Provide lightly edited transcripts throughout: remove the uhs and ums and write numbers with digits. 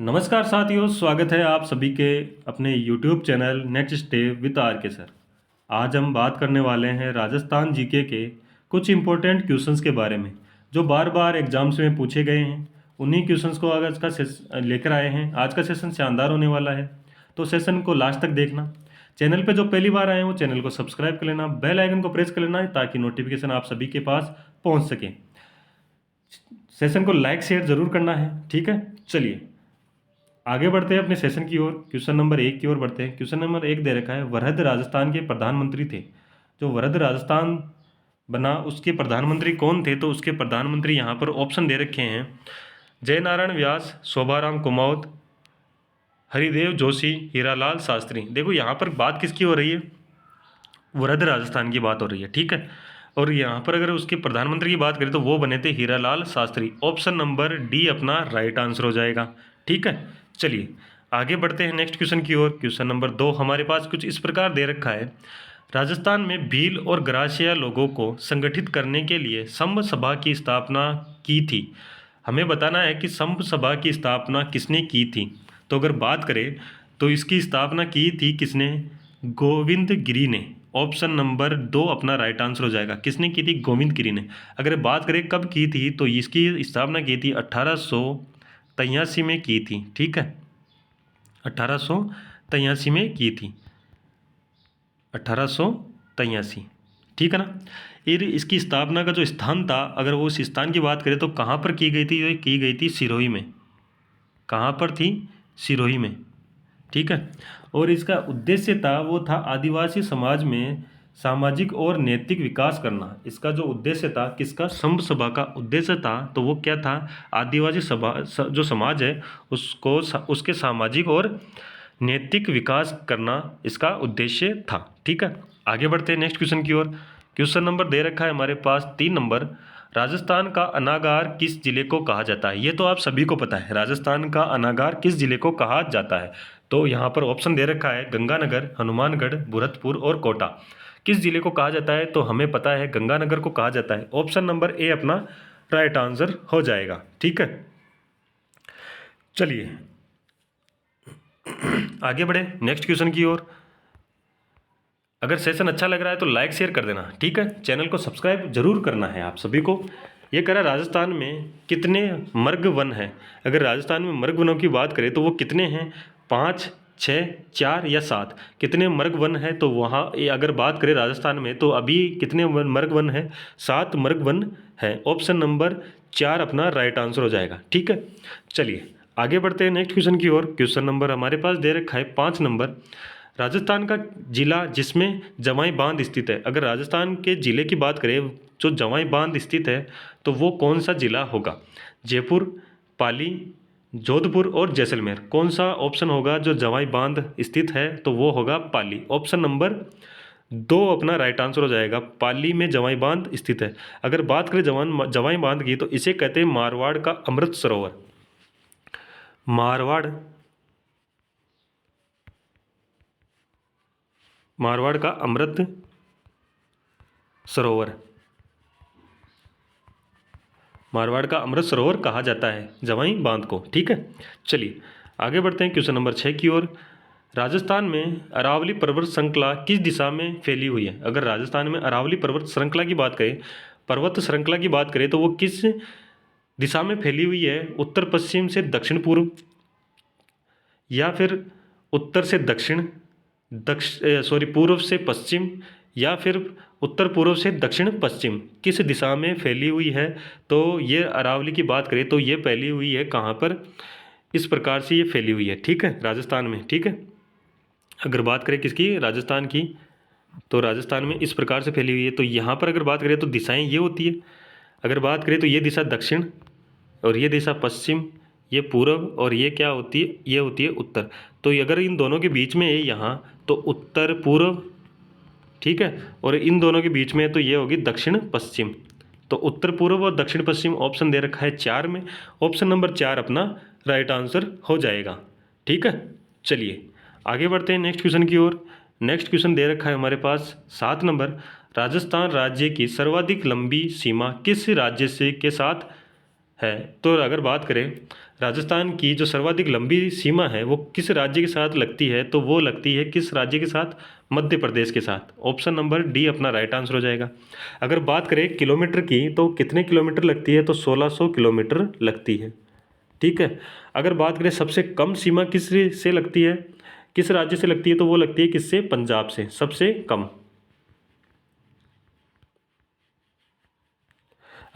नमस्कार साथियों, स्वागत है आप सभी के अपने YouTube channel next step with R K sir. आज हम बात करने वाले हैं राजस्थान जीके के कुछ इम्पोर्टेंट क्वेश्चंस के बारे में जो बार बार एग्जाम्स में पूछे गए हैं। उन्हीं क्वेश्चंस को आज का लेकर आए हैं। आज का सेशन शानदार होने वाला है, तो सेशन को लास्ट तक देखना। चैनल पे जो पहली बार आए हैं वो चैनल को सब्सक्राइब कर लेना, बेल आइकन को प्रेस कर लेना ताकि नोटिफिकेशन आप सभी के पास पहुँच सके। सेशन को लाइक शेयर ज़रूर करना है, ठीक है। चलिए आगे बढ़ते हैं अपने सेशन की ओर। क्वेश्चन नंबर 1 की ओर बढ़ते हैं। क्वेश्चन नंबर 1 दे रखा है, वरहद राजस्थान के प्रधानमंत्री थे। जो वरहद राजस्थान बना उसके प्रधानमंत्री कौन थे? तो उसके प्रधानमंत्री यहाँ पर ऑप्शन दे रखे हैं, जयनारायण व्यास, शोभाराम कुमौत, हरिदेव जोशी, हीरालाल शास्त्री। देखो यहाँ पर बात किसकी हो रही है? वरहद राजस्थान की बात हो रही है, ठीक है। और यहाँ पर अगर उसके प्रधानमंत्री की बात करें तो वो बने थे Hiralal Shastri. Option number D अपना राइट आंसर हो जाएगा, ठीक है। चलिए आगे बढ़ते हैं नेक्स्ट क्वेश्चन की ओर। क्वेश्चन नंबर 2 हमारे पास कुछ इस प्रकार दे रखा है, राजस्थान में भील और ग्रासिया लोगों को संगठित करने के लिए संघ सभा की स्थापना की थी। हमें बताना है कि संघ सभा की स्थापना किसने की थी। तो अगर बात करें तो इसकी स्थापना की थी किसने? गोविंद गिरी ने। ऑप्शन नंबर 2 अपना राइट आंसर हो जाएगा। किसने की थी? गोविंद गिरी ने। अगर बात करें कब की थी तो इसकी स्थापना की थी 1883 में की थी, ठीक है। 1883 में की थी, 1883, ठीक है ना। फिर इसकी स्थापना का जो स्थान था, अगर वो उस स्थान की बात करें तो कहाँ पर की गई थी? की गई थी सिरोही में। कहाँ पर थी? सिरोही में, ठीक है। और इसका उद्देश्य था वो था आदिवासी समाज में सामाजिक और नैतिक विकास करना। इसका जो उद्देश्य था, किसका? संघ सभा का उद्देश्य था, तो वो क्या था? आदिवासी सभा जो समाज है उसको उसके सामाजिक और नैतिक विकास करना इसका उद्देश्य था, ठीक है। आगे बढ़ते हैं नेक्स्ट क्वेश्चन की ओर। क्वेश्चन नंबर दे रखा है हमारे पास 3 नंबर, राजस्थान का अनागार किस जिले को कहा जाता है? ये तो आप सभी को पता है, राजस्थान का अनागार किस जिले को कहा जाता है। तो यहाँ पर ऑप्शन दे रखा है, गंगानगर, हनुमानगढ़, भरतपुर और कोटा। किस जिले को कहा जाता है? तो हमें पता है गंगानगर को कहा जाता है। ऑप्शन नंबर ए अपना राइट आंसर हो जाएगा, ठीक है। चलिए आगे बढ़े नेक्स्ट क्वेश्चन की ओर। अगर सेशन अच्छा लग रहा है तो लाइक शेयर कर देना, ठीक है। चैनल को सब्सक्राइब जरूर करना है आप सभी को। ये कह रहा है राजस्थान में कितने मर्ग वन हैं? अगर राजस्थान में मर्ग वनों की बात करें तो वो कितने हैं? 5, 6, 4 या 7? कितने मर्ग वन है? तो वहाँ अगर बात करें राजस्थान में तो अभी कितने मर्ग वन है? 7 मर्ग वन है। ऑप्शन नंबर 4 अपना राइट आंसर हो जाएगा, ठीक है। चलिए आगे बढ़ते हैं नेक्स्ट क्वेश्चन की ओर। क्वेश्चन नंबर हमारे पास दे रखा है 5 नंबर, राजस्थान का जिला जिसमें जवाई बांध स्थित है। अगर राजस्थान के जिले की बात करें जो जवाई बांध स्थित है तो वो कौन सा जिला होगा? जयपुर, पाली, जोधपुर और जैसलमेर। कौन सा ऑप्शन होगा जो जवाई बांध स्थित है? तो वो होगा पाली। ऑप्शन नंबर 2 अपना राइट आंसर हो जाएगा। पाली में जवाई बांध स्थित है। अगर बात करें जवाई बांध की तो इसे कहते हैं मारवाड़ का अमृत सरोवर। मारवाड़ का अमृत सरोवर, मारवाड़ का अमृत सरोवर कहा जाता है जवाई बांध को, ठीक है। चलिए आगे बढ़ते हैं क्वेश्चन नंबर 6 की ओर। राजस्थान में अरावली पर्वत श्रृंखला किस दिशा में फैली हुई है? अगर राजस्थान में अरावली पर्वत श्रृंखला की बात करें, पर्वत श्रृंखला की बात करें तो वो किस दिशा में फैली हुई है? उत्तर पश्चिम से दक्षिण पूर्व, या फिर उत्तर से दक्षिण, पूर्व से पश्चिम, या फिर उत्तर पूर्व से दक्षिण पश्चिम? किस दिशा में फैली हुई है? तो ये अरावली की बात करें तो ये फैली हुई है कहाँ पर? इस प्रकार से ये फैली हुई है, ठीक है, राजस्थान में, ठीक है। अगर बात करें किसकी? राजस्थान की, तो राजस्थान में इस प्रकार से फैली हुई है। तो यहाँ पर अगर बात करें तो दिशाएं ये होती है। अगर बात करें तो ये दिशा दक्षिण और ये दिशा पश्चिम, ये पूर्व और ये क्या होती है? ये होती है उत्तर। तो अगर इन दोनों के बीच में है यहाँ तो उत्तर पूर्व, ठीक है, और इन दोनों के बीच में है तो ये होगी दक्षिण पश्चिम। तो उत्तर पूर्व और दक्षिण पश्चिम ऑप्शन दे रखा है 4 में। ऑप्शन नंबर 4 अपना राइट आंसर हो जाएगा, ठीक है। चलिए आगे बढ़ते हैं नेक्स्ट क्वेश्चन की ओर। नेक्स्ट क्वेश्चन दे रखा है हमारे पास 7 नंबर, राजस्थान राज्य की सर्वाधिक लंबी सीमा किस राज्य से के साथ है। तो अगर बात करें राजस्थान की जो सर्वाधिक लंबी सीमा है वो किस राज्य के साथ लगती है, तो वो लगती है किस राज्य के साथ? मध्य प्रदेश के साथ। ऑप्शन नंबर डी अपना राइट आंसर हो जाएगा। अगर बात करें किलोमीटर की, तो कितने किलोमीटर लगती है? तो 1600 किलोमीटर लगती है। ठीक है। अगर बात करें सबसे कम सीमा किस से लगती है, किस राज्य से लगती है, तो वो लगती है किससे? पंजाब से, सबसे कम।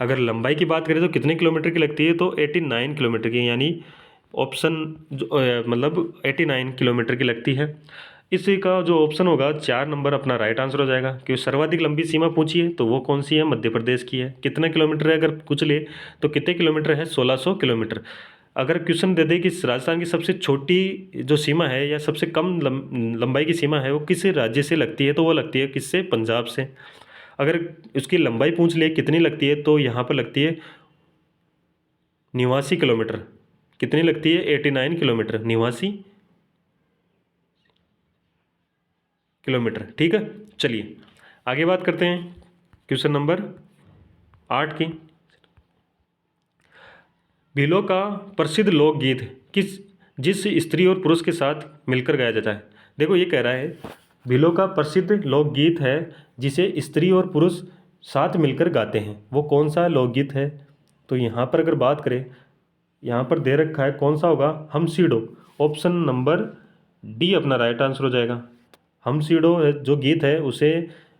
अगर लंबाई की बात करें तो कितने किलोमीटर की लगती है? तो 89 किलोमीटर की, यानी ऑप्शन मतलब 89 किलोमीटर की लगती है। इसी का जो ऑप्शन होगा 4 नंबर अपना राइट आंसर हो जाएगा, क्योंकि सर्वाधिक लंबी सीमा पूछी है तो वो कौन सी है? मध्य प्रदेश की है। कितना किलोमीटर है अगर पूछ ले तो कितने किलोमीटर है? 1600 किलोमीटर। अगर क्वेश्चन दे दे कि राजस्थान की सबसे छोटी जो सीमा है या सबसे कम लंबाई की सीमा है वो किस राज्य से लगती है, तो वो लगती है किससे? पंजाब से। अगर उसकी लंबाई पूछ ले कितनी लगती है, तो यहाँ पर लगती है 89 किलोमीटर। कितनी लगती है? 89 किलोमीटर, 89 किलोमीटर। ठीक है, चलिए आगे बात करते हैं क्वेश्चन नंबर 8 की। भीलों का प्रसिद्ध लोकगीत किस जिस स्त्री और पुरुष के साथ मिलकर गाया जाता है? देखो ये कह रहा है भीलों का प्रसिद्ध लोकगीत है जिसे स्त्री और पुरुष साथ मिलकर गाते हैं, वो कौन सा लोकगीत है? तो यहाँ पर अगर बात करें, यहाँ पर दे रखा है कौन सा होगा? हम सीडो। ऑप्शन नंबर डी अपना राइट आंसर हो जाएगा। हम सीडो जो गीत है उसे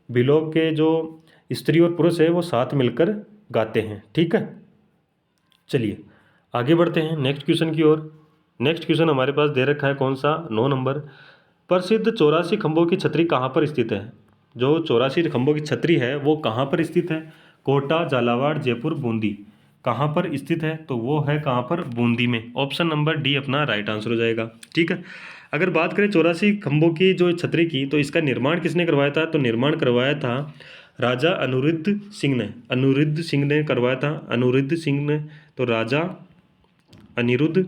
भीलों के जो स्त्री और पुरुष है वो साथ मिलकर गाते हैं। ठीक है, चलिए आगे बढ़ते हैं नेक्स्ट क्वेश्चन की ओर। नेक्स्ट क्वेश्चन हमारे पास दे रखा है कौन सा? 9 नंबर। प्रसिद्ध 84 खंभों की छतरी कहाँ पर स्थित है? जो 84 खंभों की छतरी है वो कहाँ पर स्थित है? कोटा, झालावाड़, जयपुर, बूंदी। कहाँ पर स्थित है? तो वो है कहाँ पर? बूंदी में। ऑप्शन नंबर डी अपना राइट आंसर हो जाएगा। ठीक है। अगर बात करें 84 खंभों की जो छतरी की, तो इसका निर्माण किसने करवाया था? तो निर्माण करवाया था राजा अनिरुद्ध सिंह ने। अनिरुद्ध सिंह ने करवाया था, अनिरुद्ध सिंह ने। तो राजा अनिरुद्ध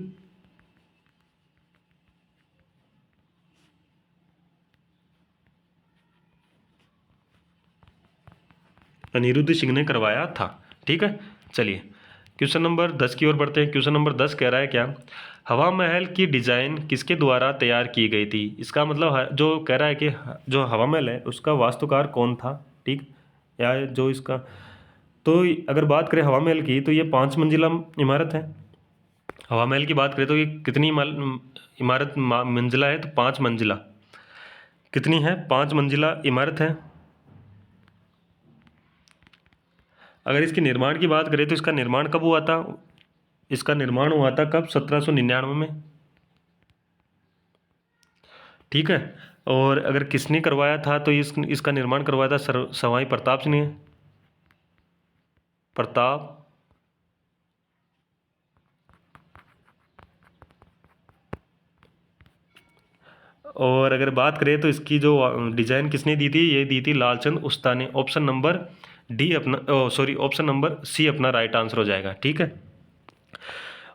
अनिरुद्ध सिंह ने करवाया था। ठीक है, चलिए क्वेश्चन नंबर 10 की ओर बढ़ते हैं। क्वेश्चन नंबर 10 कह रहा है क्या? हवा महल की डिजाइन किसके द्वारा तैयार की गई थी? इसका मतलब जो कह रहा है कि जो हवा महल है उसका वास्तुकार कौन था? ठीक, या जो इसका, तो अगर बात करें हवा महल की तो ये 5 मंजिला इमारत है। हवा महल की बात करें तो ये कितनी इमारत मंजिला है? तो 5 मंजिला। कितनी है? 5 मंजिला इमारत है। अगर इसके निर्माण की बात करें तो इसका निर्माण कब हुआ था? इसका निर्माण हुआ था कब? 1799 में। ठीक है। और अगर किसने करवाया था तो इसका निर्माण करवाया था सवाई प्रताप सिंह ने। प्रताप और अगर बात करें तो इसकी जो डिजाइन किसने दी थी? ये दी थी लालचंद उस्ता ने। ऑप्शन नंबर डी अपना सॉरी ऑप्शन नंबर सी अपना राइट आंसर हो जाएगा। ठीक है।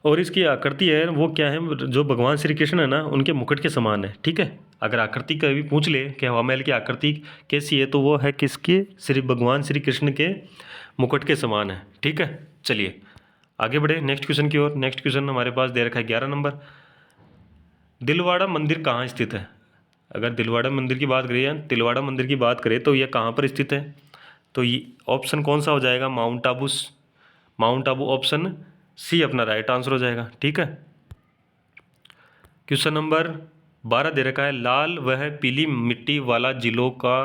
और इसकी आकृति है वो क्या है? जो भगवान श्री कृष्ण है ना उनके मुकुट के समान है। ठीक है। अगर आकृति का भी पूछ ले कि हवा महल की आकृति कैसी है, तो वो है किसके? श्री भगवान श्री कृष्ण के मुकुट के समान है। ठीक है, चलिए आगे बढ़े नेक्स्ट क्वेश्चन की ओर। नेक्स्ट क्वेश्चन हमारे पास दे रखा है 11 नंबर। दिलवाड़ा मंदिर कहाँ स्थित है? अगर दिलवाड़ा मंदिर की बात करें या तिलवाड़ा मंदिर की बात करें तो यह कहाँ पर स्थित है? तो ये ऑप्शन कौन सा हो जाएगा? Mount Abu. Mount Abu option C अपना राइट आंसर हो जाएगा। ठीक है। क्वेश्चन नंबर 12 दे रखा है लाल वह पीली मिट्टी वाला जिलों का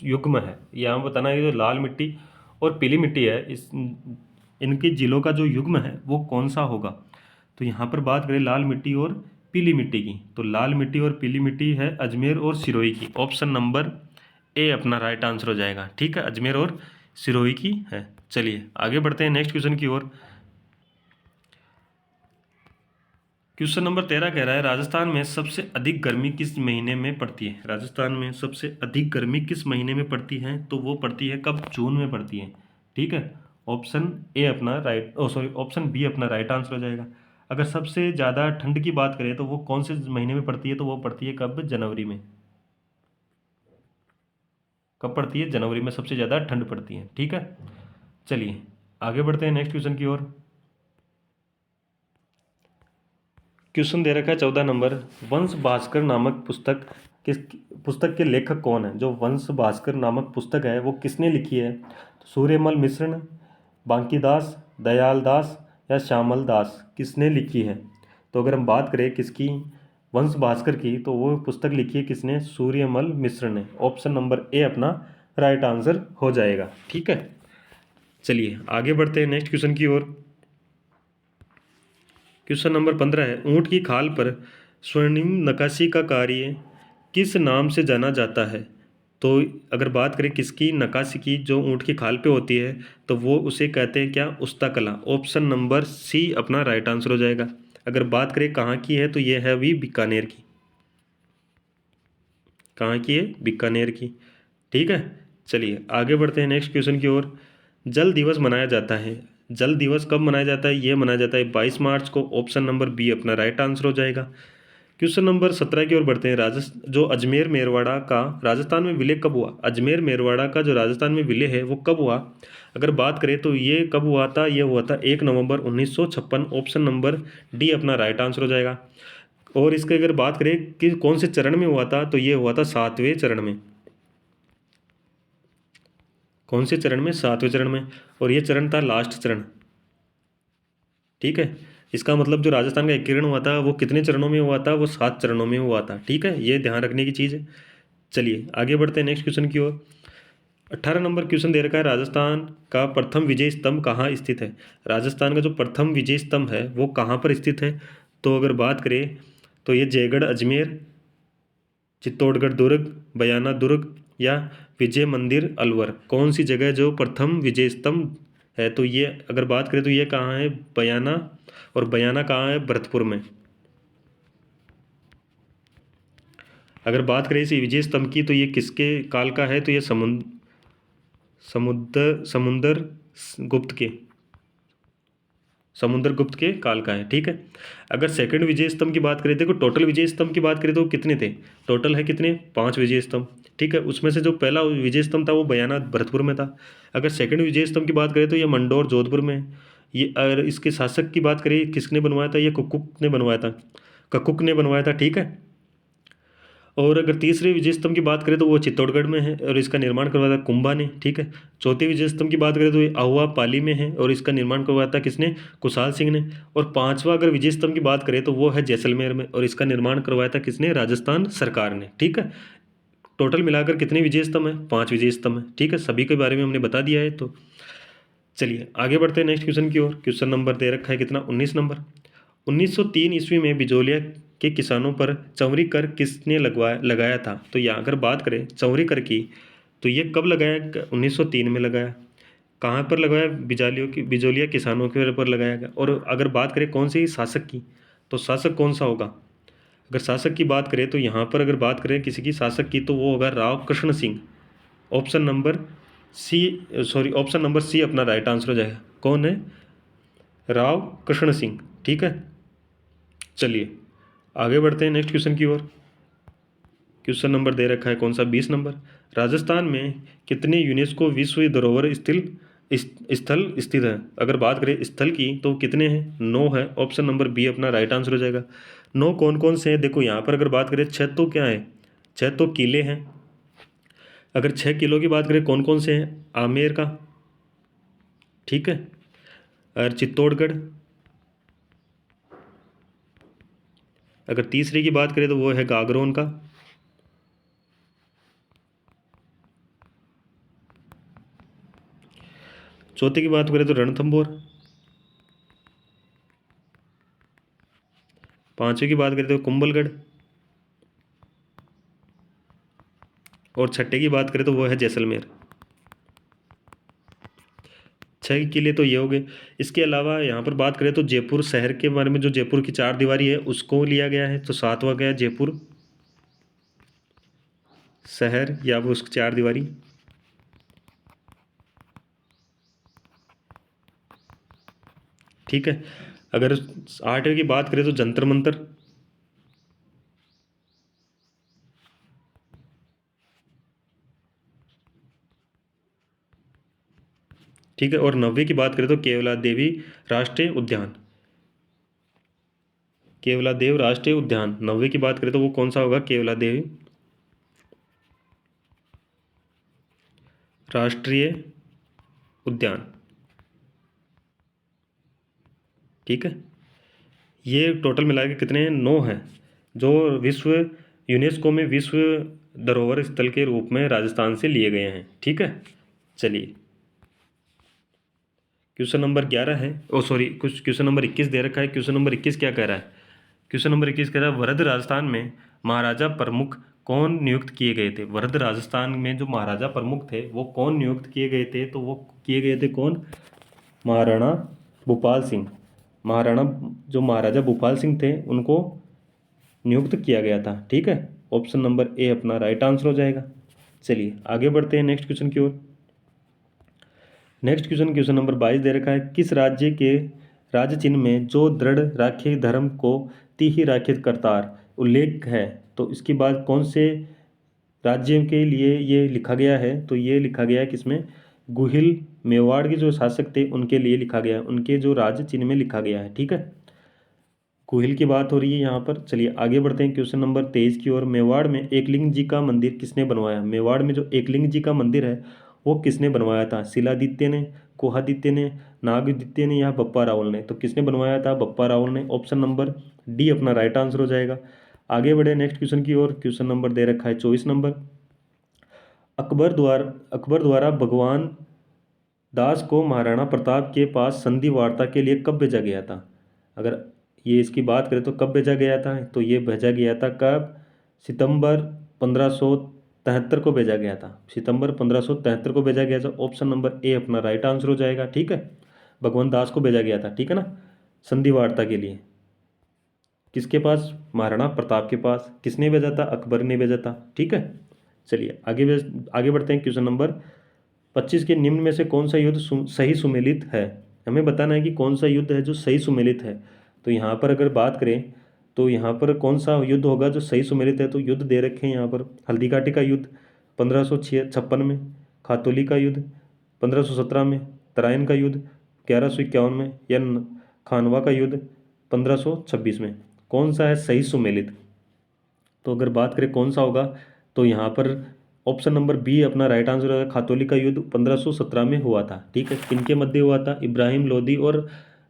युग्म है। यहाँ बताना है जो लाल मिट्टी और पीली मिट्टी है इनके जिलों का जो युग्म है वो कौन सा होगा? तो यहाँ पर बात करें लाल मिट्टी और पीली मिट्टी की, तो लाल मिट्टी और पीली मिट्टी है अजमेर और सिरोही की। ऑप्शन नंबर ए अपना राइट आंसर हो जाएगा। ठीक है, अजमेर और सिरोही की है। चलिए आगे बढ़ते हैं नेक्स्ट क्वेश्चन की ओर। क्वेश्चन नंबर 13 कह रहा है राजस्थान में सबसे अधिक गर्मी किस महीने में पड़ती है? राजस्थान में सबसे अधिक गर्मी किस महीने में पड़ती है? तो वो पड़ती है कब? जून में पड़ती है। ठीक है, ऑप्शन ए अपना राइट सॉरी ऑप्शन बी अपना राइट आंसर हो जाएगा। अगर सबसे ज़्यादा ठंड की बात करें तो वो कौन से महीने में पड़ती है? तो वो पड़ती है कब? जनवरी में। कब पड़ती है? जनवरी में सबसे ज़्यादा ठंड पड़ती है। ठीक है, चलिए आगे बढ़ते हैं नेक्स्ट क्वेश्चन की ओर। क्वेश्चन दे रखा है 14 नंबर, वंश भास्कर नामक पुस्तक किस पुस्तक के लेखक कौन है? जो वंश भास्कर नामक पुस्तक है वो किसने लिखी है? तो सूर्यमल मिश्र, बांकीदास, दयाल दास या श्यामल दास, किसने लिखी है? तो अगर हम बात करें किसकी, वंश भास्कर की, तो वो पुस्तक लिखी है किसने? सूर्यमल मिश्र ने। ऑप्शन नंबर ए अपना राइट आंसर हो जाएगा। ठीक है, चलिए आगे बढ़ते हैं नेक्स्ट क्वेश्चन की ओर। क्वेश्चन नंबर 15 है, ऊंट की खाल पर स्वर्णिम नक्काशी का कार्य किस नाम से जाना जाता है? तो अगर बात करें किसकी नक्काशी की, जो ऊंट की खाल पे होती है, तो वो उसे कहते हैं क्या? उस्ता कला। ऑप्शन नंबर सी अपना राइट आंसर हो जाएगा। अगर बात करें कहाँ की है, तो ये है अभी बीकानेर की। कहाँ की है? बीकानेर की। ठीक है, चलिए आगे बढ़ते हैं नेक्स्ट क्वेश्चन की ओर। जल दिवस मनाया जाता है, जल दिवस कब मनाया जाता है? ये मनाया जाता है 22 मार्च को। ऑप्शन नंबर बी अपना राइट आंसर हो जाएगा। क्वेश्चन नंबर 17 की ओर बढ़ते हैं। जो अजमेर मेरवाड़ा का राजस्थान में विलय कब हुआ? अजमेर मेरवाड़ा का जो राजस्थान में विलय है वो कब हुआ? अगर बात करें तो ये कब हुआ था? ये हुआ था 1 नवंबर 1956। ऑप्शन नंबर डी अपना राइट आंसर हो जाएगा। और इसके अगर बात करें कि कौन से चरण में हुआ था, तो ये हुआ था 7वें चरण में। कौन से चरण में? 7वें चरण में। और ये चरण था लास्ट चरण। ठीक है, इसका मतलब जो राजस्थान का एकीकरण हुआ था वो कितने चरणों में हुआ था? वो 7 चरणों में हुआ था। ठीक है, ये ध्यान रखने की चीज़ है। चलिए आगे बढ़ते हैं नेक्स्ट क्वेश्चन की ओर। 18 नंबर क्वेश्चन दे रखा है, राजस्थान का प्रथम विजय स्तंभ कहाँ स्थित है? राजस्थान का जो प्रथम विजय स्तंभ है वो कहाँ पर स्थित है? तो अगर बात करें तो ये जयगढ़ अजमेर, चित्तौड़गढ़ दुर्ग, बयाना दुर्ग या विजय मंदिर अलवर, कौन सी जगह जो प्रथम विजय स्तंभ है? तो ये अगर बात करें तो ये कहाँ है? बयाना। और बयाना कहाँ है? भरतपुर में। अगर बात करें इस विजय स्तंभ की, तो ये किसके काल का है? तो ये समुद्र गुप्त के, समुद्रगुप्त के काल का है। ठीक है, अगर सेकंड विजय स्तंभ की बात करें, देखो टोटल विजय स्तंभ की बात करें तो कितने थे? टोटल है कितने? 5 विजय स्तंभ। ठीक है, उसमें से जो पहला विजय स्तंभ था वो बयाना भरतपुर में था। अगर सेकंड विजय स्तंभ की बात करें तो ये मंडोर जोधपुर में है। ये अगर इसके शासक की बात करें किसने बनवाया था? ये कुकुक ने बनवाया था, ककुक ने बनवाया था। ठीक है, और अगर तीसरे विजय स्तंभ की बात करें तो वो चित्तौड़गढ़ में है और इसका निर्माण करवाया था कुंभा ने। ठीक है, चौथे विजय स्तंभ की बात करें तो ये आहुआ पाली में है और इसका निर्माण करवाया था किसने? कुशाल सिंह ने। और पांचवा अगर विजय स्तंभ की बात करें तो वो है जैसलमेर में और इसका निर्माण करवाया था किसने? राजस्थान सरकार ने। ठीक है, टोटल मिलाकर कितने विजय स्तंभ है? 5 विजय स्तंभ है। ठीक है, सभी के बारे में हमने बता दिया है। तो चलिए आगे बढ़ते हैं नेक्स्ट क्वेश्चन की ओर। क्वेश्चन नंबर दे रखा है कितना? 19 नंबर। 1903 ईस्वी में बिजोलिया के किसानों पर चौरी कर किसने लगाया था? तो यहाँ अगर बात करें चौरी कर की, तो ये कब लगाया? 1903 में लगाया। कहाँ पर लगाया? बिजोलिया किसानों के ऊपर लगाया गया। और अगर बात करें कौन सी शासक की, तो शासक कौन सा होगा? अगर शासक की बात करें तो यहाँ पर अगर बात करें किसी की शासक की, तो वो होगा Rao Krishna Singh. Option number C, sorry option number C अपना राइट आंसर हो जाएगा। कौन है? राव कृष्ण सिंह। ठीक है, चलिए आगे बढ़ते हैं नेक्स्ट क्वेश्चन की ओर। क्वेश्चन नंबर दे रखा है कौन सा? 20 नंबर। राजस्थान में कितने यूनेस्को विश्व धरोहर स्थल स्थित है? अगर बात करें स्थल की तो कितने हैं? 9 है। ऑप्शन नंबर बी अपना राइट आंसर हो जाएगा। 9 कौन कौन से हैं? देखो यहाँ पर अगर बात करें 6 तो क्या है? 6 तो किले हैं। अगर 6 किलों की बात करें कौन कौन से हैं? आमेर का, ठीक है, और चित्तौड़गढ़। अगर तीसरे की बात करें तो वो है गागरोन का। चौथे की बात करें तो रणथंभौर। पांचवे की बात करें तो कुंभलगढ़। और छठे की बात करें तो वो है जैसलमेर। 6 किले तो ये हो गए। इसके अलावा यहाँ पर बात करें तो जयपुर शहर के बारे में, जो जयपुर की 4 दीवारी है उसको लिया गया है, तो 7वां गया जयपुर शहर या वो उसकी 4 दीवारी। ठीक है, अगर 8वें की बात करें तो जंतर मंतर। ठीक है, और 9वीं की बात करें तो केवला देवी राष्ट्रीय उद्यान। केवलादेव राष्ट्रीय उद्यान 90 की बात करें तो वो कौन सा होगा? केवलादेव राष्ट्रीय उद्यान। ठीक है, ये टोटल मिला के कितने हैं? 9 हैं, जो विश्व यूनेस्को में विश्व धरोहर स्थल के रूप में राजस्थान से लिए गए हैं। ठीक है, चलिए क्वेश्चन नंबर 11 है, ओ सॉरी कुछ क्वेश्चन नंबर 21 दे रखा है। क्वेश्चन नंबर 21 क्या कह रहा है? क्वेश्चन नंबर 21 कह रहा है वरद राजस्थान में महाराजा प्रमुख कौन नियुक्त किए गए थे? वरद राजस्थान में जो महाराजा प्रमुख थे वो कौन नियुक्त किए गए थे? तो वो किए गए थे कौन? महाराणा भूपाल सिंह। महाराणा जो महाराजा भूपाल सिंह थे उनको नियुक्त किया गया था। ठीक है, ऑप्शन नंबर ए अपना राइट आंसर हो जाएगा। चलिए आगे बढ़ते हैं नेक्स्ट क्वेश्चन की ओर। नेक्स्ट क्वेश्चन क्वेश्चन नंबर 22 दे रखा है किस राज्य के राज्य चिन्ह में जो दृढ़ राखे धर्म को तिहि राखे करतार उल्लेख है? तो इसके बाद कौन से राज्य के लिए ये लिखा गया है? तो ये लिखा गया है किसमें? गुहिल मेवाड़ के जो शासक थे उनके लिए लिखा गया है, उनके जो राज्य चिन्ह में लिखा गया है। ठीक है, गुहिल की बात हो रही है यहाँ पर। चलिए आगे बढ़ते हैं क्वेश्चन नंबर 23 की ओर। मेवाड़ में एकलिंग जी का मंदिर किसने बनवाया? मेवाड़ में जो एकलिंग जी का मंदिर है वो किसने बनवाया था? शिलादित्य ने, कोहादित्य ने, नागदित्य ने या बप्पा रावल ने? तो किसने बनवाया था? बप्पा रावल ने। ऑप्शन नंबर डी अपना राइट आंसर हो जाएगा। आगे बढ़े नेक्स्ट क्वेश्चन की ओर। क्वेश्चन नंबर दे रखा है 24 नंबर। अकबर द्वारा भगवान दास को महाराणा प्रताप के पास संधि वार्ता के लिए कब भेजा गया था? अगर ये इसकी बात करें तो कब भेजा गया था? तो ये भेजा गया था कब? सितंबर 1573 को भेजा गया था। सितंबर 1573 को भेजा गया था। ऑप्शन नंबर ए अपना राइट आंसर हो जाएगा। ठीक है, भगवान दास को भेजा गया था। ठीक है ना, संधि वार्ता के लिए। किसके पास? महाराणा प्रताप के पास। किसने भेजा था? अकबर ने भेजा था। ठीक है, चलिए आगे बढ़ते हैं। क्वेश्चन नंबर 25 के निम्न में से कौन सा युद्ध सही सुमेलित है? हमें बताना है कि कौन सा युद्ध है जो सही सुमेलित है। तो यहाँ पर अगर बात करें तो यहाँ पर कौन सा युद्ध होगा जो सही सुमेलित है? तो युद्ध दे रखे हैं यहाँ पर। हल्दीघाटी का युद्ध 1556 में, खातोली का युद्ध 1517 में, तराइन का युद्ध 1151 में या खानवा का युद्ध 1526 में। कौन सा है सही सुमेलित? तो अगर बात करें कौन सा होगा तो यहाँ पर ऑप्शन नंबर बी अपना राइट आंसर है। खातोली का युद्ध 1517 में हुआ था। ठीक है, किनके मध्य हुआ था? इब्राहिम लोदी और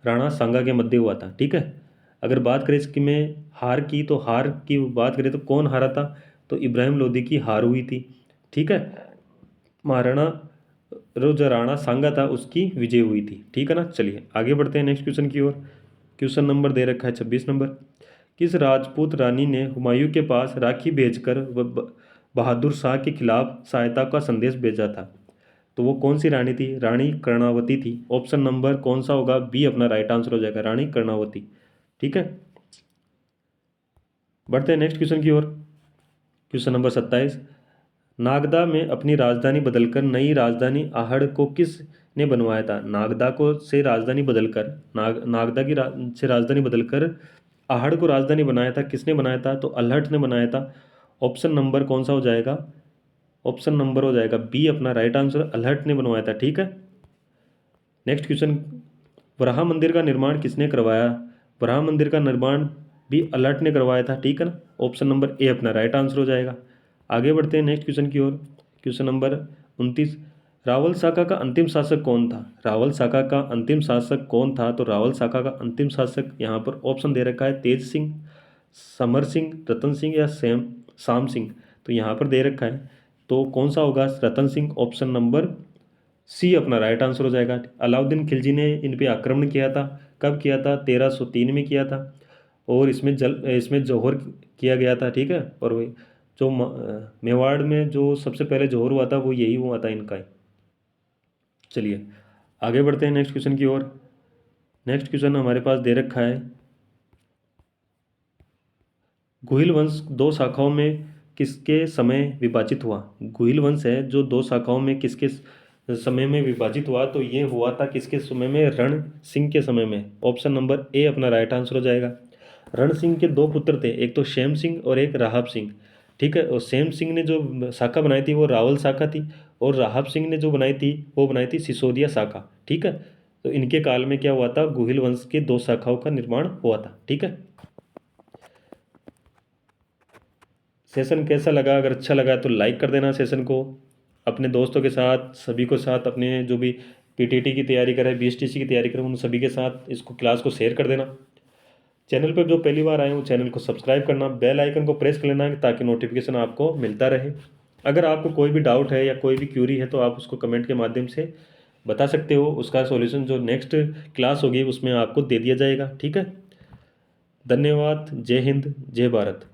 राणा सांगा के मध्य हुआ था। ठीक है, अगर बात करें इसकी में हार की, तो हार की बात करें तो कौन हारा था? तो इब्राहिम लोदी की हार हुई थी। ठीक है, महाराणा जो राणा सांगा था उसकी विजय हुई थी। ठीक है ना, चलिए आगे बढ़ते हैं नेक्स्ट क्वेश्चन की ओर। क्वेश्चन नंबर दे रखा है 26 नंबर। किस राजपूत रानी ने हुमायूं के पास राखी भेजकर बहादुर शाह के खिलाफ सहायता का संदेश भेजा था? तो वो कौन सी रानी थी? रानी कर्णावती थी। ऑप्शन नंबर कौन सा होगा? बी अपना राइट आंसर हो जाएगा, रानी कर्णावती। ठीक है, बढ़ते हैं नेक्स्ट क्वेश्चन की ओर। Question number 27। नागदा में अपनी राजधानी बदलकर नई राजधानी आहड़ को किस ने बनवाया था? नागदा को से राजधानी बदलकर नागदा की से राजधानी बदलकर आहड़ को राजधानी बनाया था। किसने बनाया था? तो अल्हट ने बनाया था। ऑप्शन नंबर कौन सा हो जाएगा? ऑप्शन नंबर हो जाएगा बी अपना राइट आंसर, अल्हट ने बनवाया था। ठीक है, नेक्स्ट क्वेश्चन। वराह मंदिर का निर्माण किसने करवाया? वराह मंदिर का निर्माण भी अल्हट ने करवाया था। ठीक है ना, ऑप्शन नंबर ए अपना राइट आंसर हो जाएगा। आगे बढ़ते हैं नेक्स्ट क्वेश्चन की ओर। Question number 29। रावल शाखा का अंतिम शासक कौन था? रावल शाखा का अंतिम शासक कौन था? तो रावल शाखा का अंतिम शासक यहाँ पर ऑप्शन दे रखा है तेज सिंह, समर सिंह, रतन सिंह या शाम सिंह। तो यहाँ पर दे रखा है तो कौन सा होगा? Ratan Singh. Option number C अपना राइट आंसर हो जाएगा। अलाउद्दीन खिलजी ने इन पे आक्रमण किया था। कब किया था? 1303 में किया था। और इसमें जौहर किया गया था। ठीक है, और वही जो मेवाड़ में जो सबसे पहले जौहर हुआ था वो यही हुआ था इनका ही। चलिए आगे बढ़ते हैं नेक्स्ट क्वेश्चन की ओर। नेक्स्ट क्वेश्चन हमारे पास दे रखा है गुहिल वंश दो शाखाओं में किसके समय विभाजित हुआ? गुहिल वंश है जो दो शाखाओं में किसके समय में विभाजित हुआ? तो ये हुआ था किसके समय में? रण सिंह के समय में। ऑप्शन नंबर ए अपना राइट आंसर हो जाएगा। रण सिंह के दो पुत्र थे, एक तो शेम सिंह और एक राहब सिंह। ठीक है, और शेम सिंह ने जो शाखा बनाई थी वो रावल शाखा थी, और राहब सिंह ने जो बनाई थी वो बनाई थी सिसोदिया शाखा। ठीक है, तो इनके काल में क्या हुआ था? गुहिल वंश के दो शाखाओं का निर्माण हुआ था। ठीक है, सेशन कैसा लगा, अगर अच्छा लगा तो लाइक कर देना सेशन को, अपने दोस्तों के साथ सभी को साथ, अपने जो भी पीटीटी की तैयारी कर रहे हैं, बीएसटीसी की तैयारी कर रहे हैं, उन सभी के साथ इसको क्लास को शेयर कर देना। चैनल पर जो पहली बार आए हो चैनल को सब्सक्राइब करना, बेल आइकन को प्रेस कर लेना ताकि नोटिफिकेशन आपको मिलता रहे। अगर आपको कोई भी डाउट है या कोई भी क्यूरी है तो आप उसको कमेंट के माध्यम से बता सकते हो, उसका सॉल्यूशन जो नेक्स्ट क्लास होगी उसमें आपको दे दिया जाएगा। ठीक है, धन्यवाद। जय हिंद, जय भारत।